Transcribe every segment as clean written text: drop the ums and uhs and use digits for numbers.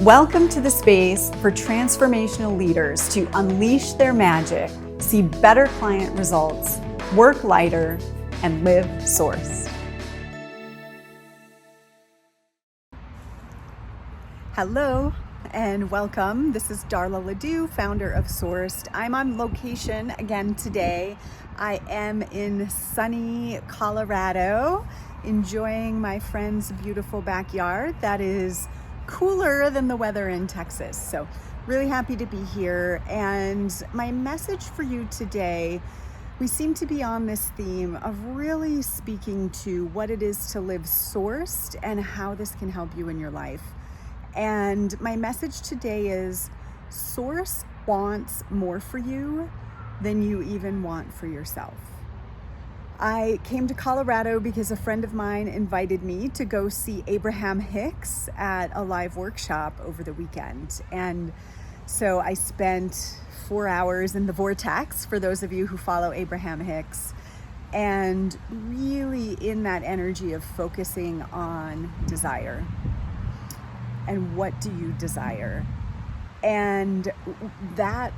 Welcome to the space for transformational leaders to unleash their magic, see better client results, work lighter, and live source. Hello and welcome. This is Darla LeDoux, founder of Sourced. I'm on location again today. I am in sunny Colorado, enjoying my friend's beautiful backyard that is cooler than the weather in Texas. So really happy to be here. And my message for you today, we seem to be on this theme of really speaking to what it is to live sourced and how this can help you in your life. And my message today is Source wants more for you than you even want for yourself. I came to Colorado because a friend of mine invited me to go see Abraham Hicks at a live workshop over the weekend. And so I spent 4 hours in the vortex, for those of you who follow Abraham Hicks, and really in that energy of focusing on desire. And what do you desire? And that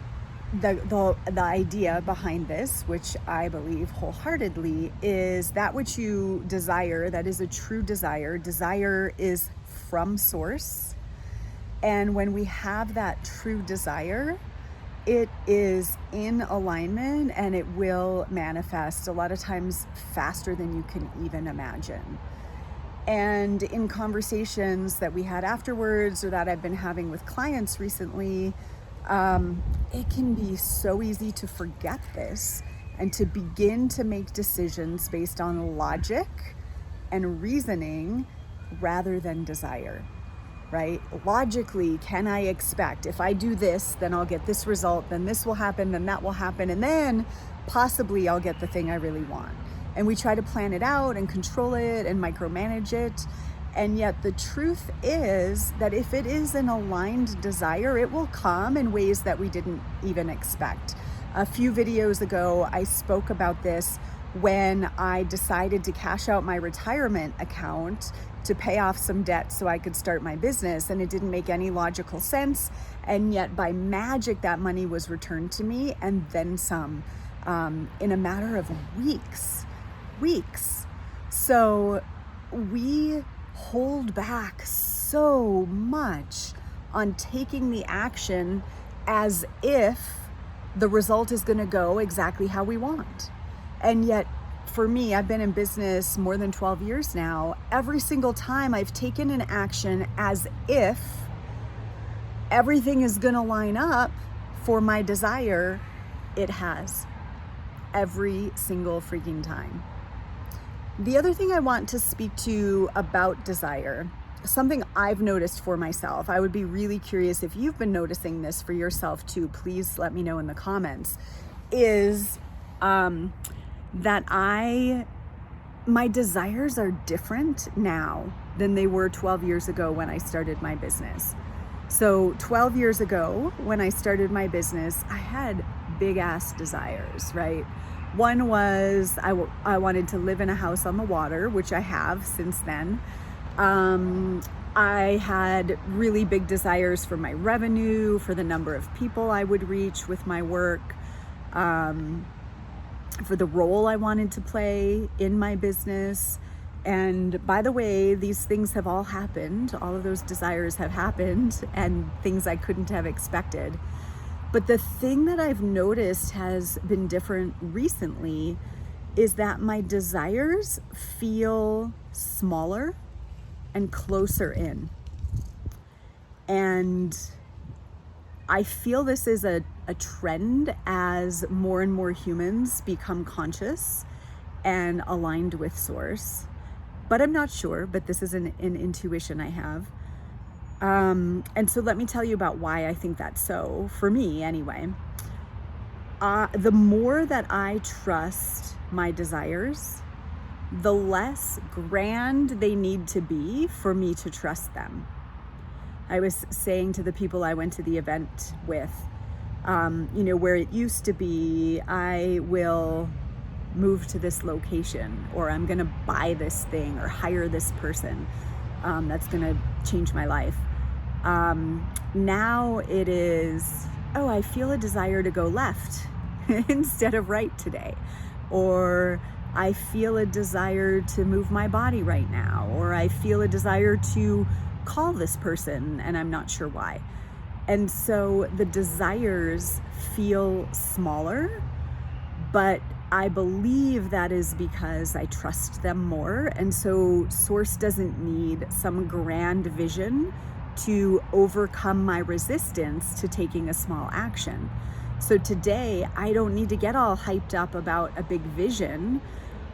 the idea behind this, which I believe wholeheartedly, is that which you desire, that is a true desire. Desire is from source. And when we have that true desire, it is in alignment and it will manifest a lot of times faster than you can even imagine. And in conversations that we had afterwards or that I've been having with clients recently, it can be so easy to forget this and to begin to make decisions based on logic and reasoning rather than desire, right? Logically, can I expect if I do this, then I'll get this result, then this will happen, then that will happen, and then possibly I'll get the thing I really want. And we try to plan it out and control it and micromanage it. And yet the truth is that if it is an aligned desire, it will come in ways that we didn't even expect. A few videos ago, I spoke about this when I decided to cash out my retirement account to pay off some debt so I could start my business. And it didn't make any logical sense. And yet by magic, that money was returned to me and then some, in a matter of weeks. So we hold back so much on taking the action as if the result is going to go exactly how we want. And yet for me, I've been in business more than 12 years now. Every single time I've taken an action as if everything is going to line up for my desire, it has. Every single freaking time. The other thing I want to speak to about desire, something I've noticed for myself, I would be really curious if you've been noticing this for yourself too, please let me know in the comments, is that my desires are different now than they were 12 years ago when I started my business. So 12 years ago when I started my business, I had big ass desires, right? One was I wanted to live in a house on the water, which I have since then. I had really big desires for my revenue, for the number of people I would reach with my work, for the role I wanted to play in my business. And by the way, these things have all happened. All of those desires have happened and things I couldn't have expected. But the thing that I've noticed has been different recently is that my desires feel smaller and closer in. And I feel this is a trend as more and more humans become conscious and aligned with source. But I'm not sure, but this is an intuition I have. And so let me tell you about why I think that's so, for me anyway. The more that I trust my desires, the less grand they need to be for me to trust them. I was saying to the people I went to the event with, where it used to be, I will move to this location, or I'm going to buy this thing or hire this person that's going to change my life. Now it is, oh, I feel a desire to go left instead of right today. Or I feel a desire to move my body right now. Or I feel a desire to call this person and I'm not sure why. And so the desires feel smaller, but I believe that is because I trust them more. And so Source doesn't need some grand vision to overcome my resistance to taking a small action. So today, I don't need to get all hyped up about a big vision,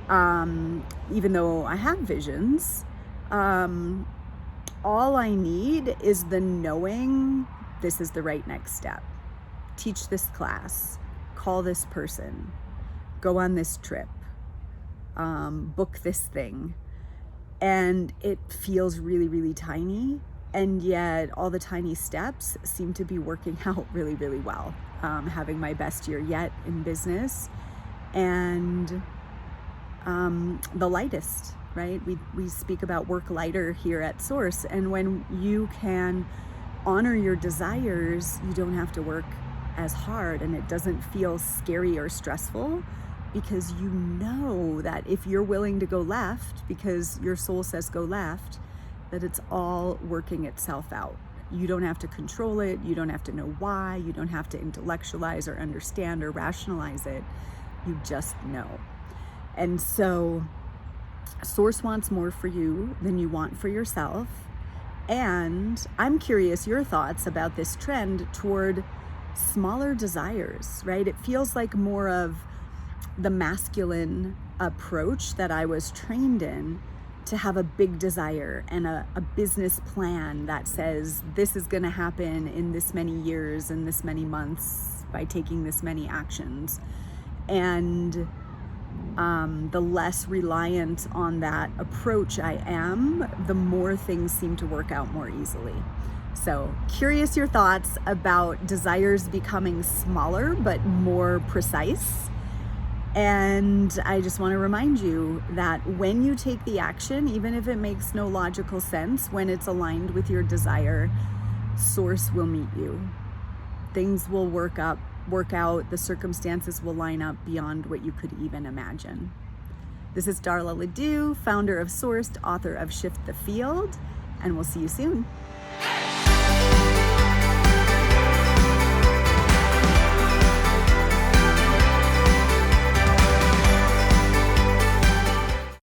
even though I have visions. All I need is the knowing this is the right next step. Teach this class, call this person, go on this trip, book this thing. And it feels really, really tiny. And yet all the tiny steps seem to be working out really, really well. Having my best year yet in business, and the lightest, right? We speak about work lighter here at Source. And when you can honor your desires, you don't have to work as hard, and it doesn't feel scary or stressful, because you know that if you're willing to go left because your soul says go left, that it's all working itself out. You don't have to control it. You don't have to know why. You don't have to intellectualize or understand or rationalize it. You just know. And so Source wants more for you than you want for yourself. And I'm curious your thoughts about this trend toward smaller desires, right? It feels like more of the masculine approach that I was trained in, to have a big desire and a business plan that says this is going to happen in this many years and this many months by taking this many actions. And the less reliant on that approach I am, the more things seem to work out more easily. So curious your thoughts about desires becoming smaller but more precise. And I just want to remind you that when you take the action, even if it makes no logical sense, when it's aligned with your desire, Source will meet you. Things will work out, the circumstances will line up beyond what you could even imagine. This is Darla LeDoux, founder of Sourced, author of Shift the Field, and we'll see you soon.